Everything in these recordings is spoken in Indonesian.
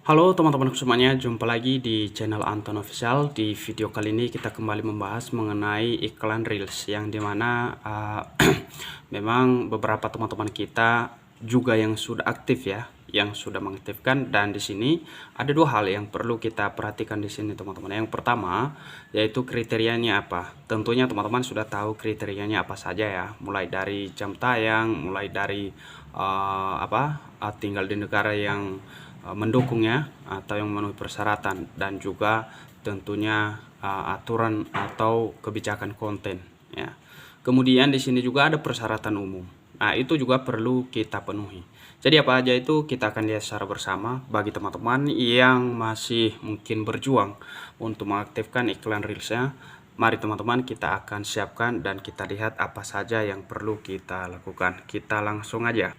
Halo teman-teman semuanya, jumpa lagi di channel Anton Official. Di video kali ini kita kembali membahas mengenai iklan Reels yang dimana memang beberapa teman-teman kita juga yang sudah aktif ya, yang sudah mengaktifkan. Dan di sini ada dua hal yang perlu kita perhatikan di sini teman-teman. Yang pertama yaitu kriterianya apa. Tentunya teman-teman sudah tahu kriterianya apa saja ya, mulai dari jam tayang, mulai dari tinggal di negara yang mendukungnya atau yang memenuhi persyaratan, dan juga tentunya aturan atau kebijakan konten ya. Kemudian di sini juga ada persyaratan umum. Nah, itu juga perlu kita penuhi. Jadi apa aja itu kita akan lihat secara bersama. Bagi teman-teman yang masih mungkin berjuang untuk mengaktifkan iklan Reelsnya, mari teman-teman kita akan siapkan dan kita lihat apa saja yang perlu kita lakukan. Kita langsung aja.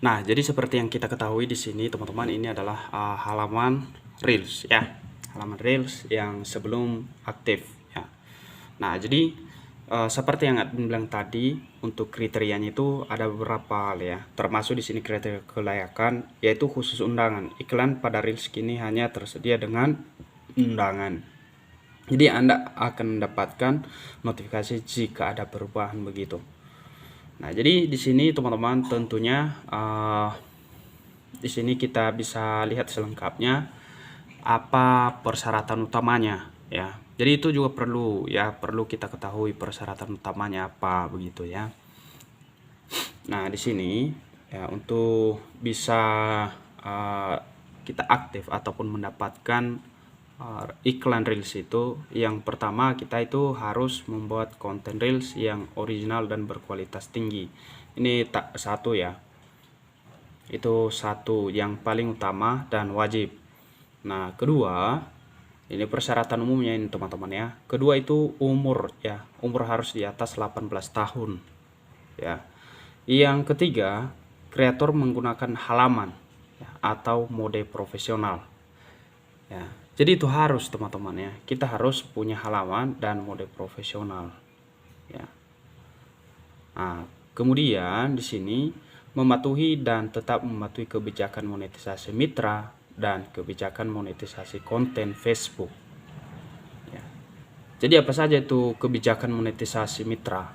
Nah, jadi seperti yang kita ketahui di sini teman-teman, ini adalah halaman Reels ya. Halaman Reels yang sebelum aktif ya. Nah, jadi seperti yang admin bilang tadi, untuk kriterianya itu ada beberapa hal ya. Termasuk di sini kriteria kelayakan, yaitu khusus undangan. Iklan pada Reels kini hanya tersedia dengan undangan. Jadi Anda akan mendapatkan notifikasi jika ada perubahan begitu. Nah, jadi di sini teman-teman tentunya di sini kita bisa lihat selengkapnya apa persyaratan utamanya ya. Jadi itu juga perlu kita ketahui persyaratan utamanya apa begitu ya. Nah, di sini ya, untuk bisa kita aktif ataupun mendapatkan iklan Reels itu, yang pertama kita itu harus membuat konten Reels yang original dan berkualitas tinggi. Ini tak satu ya, itu satu yang paling utama dan wajib. Nah, kedua, ini persyaratan umumnya ini teman-teman ya. Kedua itu umur ya, umur harus di atas 18 tahun ya. Yang ketiga, kreator menggunakan halaman ya, atau mode profesional ya. Jadi itu harus teman-teman ya, kita harus punya halaman dan mode profesional ya. Nah, kemudian di sini mematuhi dan tetap mematuhi kebijakan monetisasi mitra dan kebijakan monetisasi konten Facebook ya. Jadi apa saja itu kebijakan monetisasi mitra?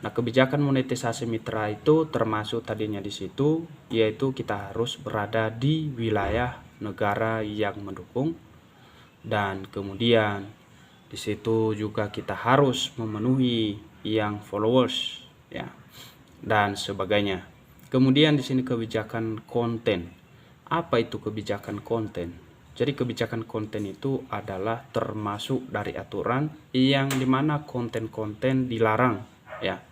Nah, kebijakan monetisasi mitra itu termasuk tadinya di situ, yaitu kita harus berada di wilayah negara yang mendukung. Dan kemudian di situ juga kita harus memenuhi yang followers ya dan sebagainya. Kemudian di sini kebijakan konten. Apa itu kebijakan konten? Jadi kebijakan konten itu adalah termasuk dari aturan yang dimana konten-konten dilarang ya.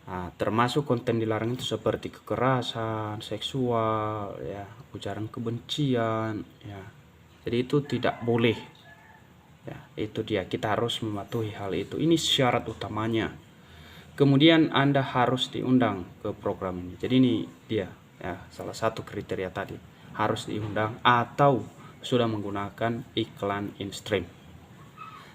Nah, termasuk konten dilarang itu seperti kekerasan seksual ya, ujaran kebencian ya. Jadi itu tidak boleh ya, itu dia, kita harus mematuhi hal itu. Ini syarat utamanya. Kemudian Anda harus diundang ke program ini. Jadi ini dia ya, salah satu kriteria tadi, harus diundang atau sudah menggunakan iklan in stream.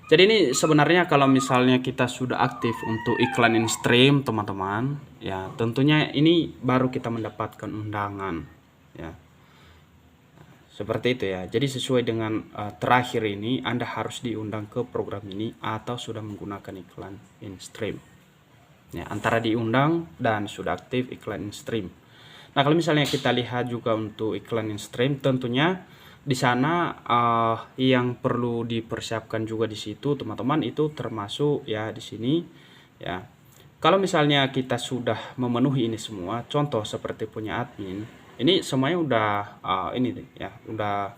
Jadi ini sebenarnya kalau misalnya kita sudah aktif untuk iklan in stream teman-teman ya, tentunya ini baru kita mendapatkan undangan ya. Seperti itu ya. Jadi sesuai dengan terakhir ini, Anda harus diundang ke program ini atau sudah menggunakan iklan in stream. Ya, antara diundang dan sudah aktif iklan in stream. Nah, kalau misalnya kita lihat juga untuk iklan in stream, tentunya di sana yang perlu dipersiapkan juga di situ, teman-teman, itu termasuk ya di sini ya. Kalau misalnya kita sudah memenuhi ini semua, contoh seperti punya admin, ini semuanya udah ini ya, udah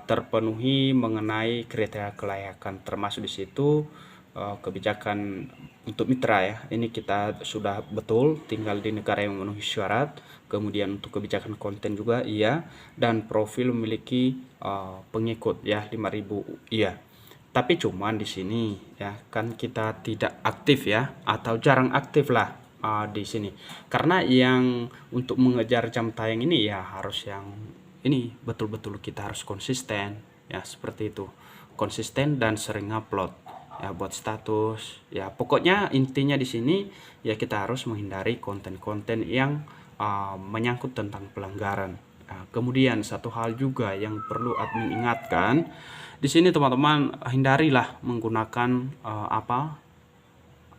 terpenuhi mengenai kriteria kelayakan, termasuk di situ kebijakan untuk mitra ya. Ini kita sudah betul tinggal di negara yang memenuhi syarat. Kemudian untuk kebijakan konten juga iya, dan profil memiliki pengikut ya 5.000 iya. Tapi cuman di sini ya kan kita tidak aktif ya, atau jarang aktif lah di sini. Karena yang untuk mengejar jam tayang ini ya harus yang ini betul-betul kita harus konsisten ya, seperti itu. Konsisten dan sering upload ya, buat status ya. Pokoknya intinya di sini ya, kita harus menghindari konten-konten yang menyangkut tentang pelanggaran Nah, kemudian satu hal juga yang perlu admin ingatkan, di sini teman-teman hindarilah menggunakan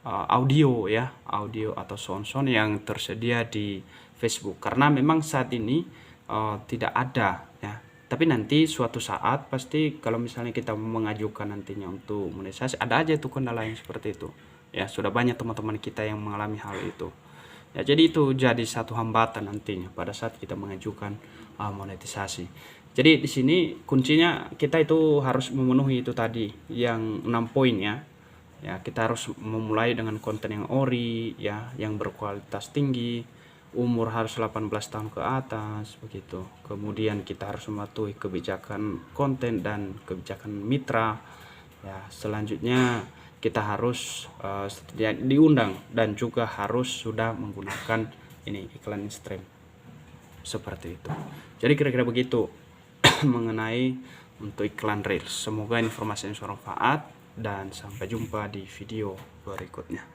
audio ya, audio atau sound yang tersedia di Facebook, karena memang saat ini tidak ada ya. Tapi nanti suatu saat pasti kalau misalnya kita mengajukan nantinya untuk monetisasi, ada aja itu kendala yang seperti itu ya. Sudah banyak teman-teman kita yang mengalami hal itu ya. Jadi itu jadi satu hambatan nantinya pada saat kita mengajukan monetisasi. Jadi di sini kuncinya kita itu harus memenuhi itu tadi yang 6 poin ya. Ya, kita harus memulai dengan konten yang ori ya, yang berkualitas tinggi, umur harus 18 tahun ke atas begitu. Kemudian kita harus mematuhi kebijakan konten dan kebijakan mitra ya. Selanjutnya kita harus diundang dan juga harus sudah menggunakan ini iklan stream seperti itu. Jadi kira-kira begitu mengenai untuk iklan Reels. Semoga informasi ini bermanfaat dan sampai jumpa di video berikutnya.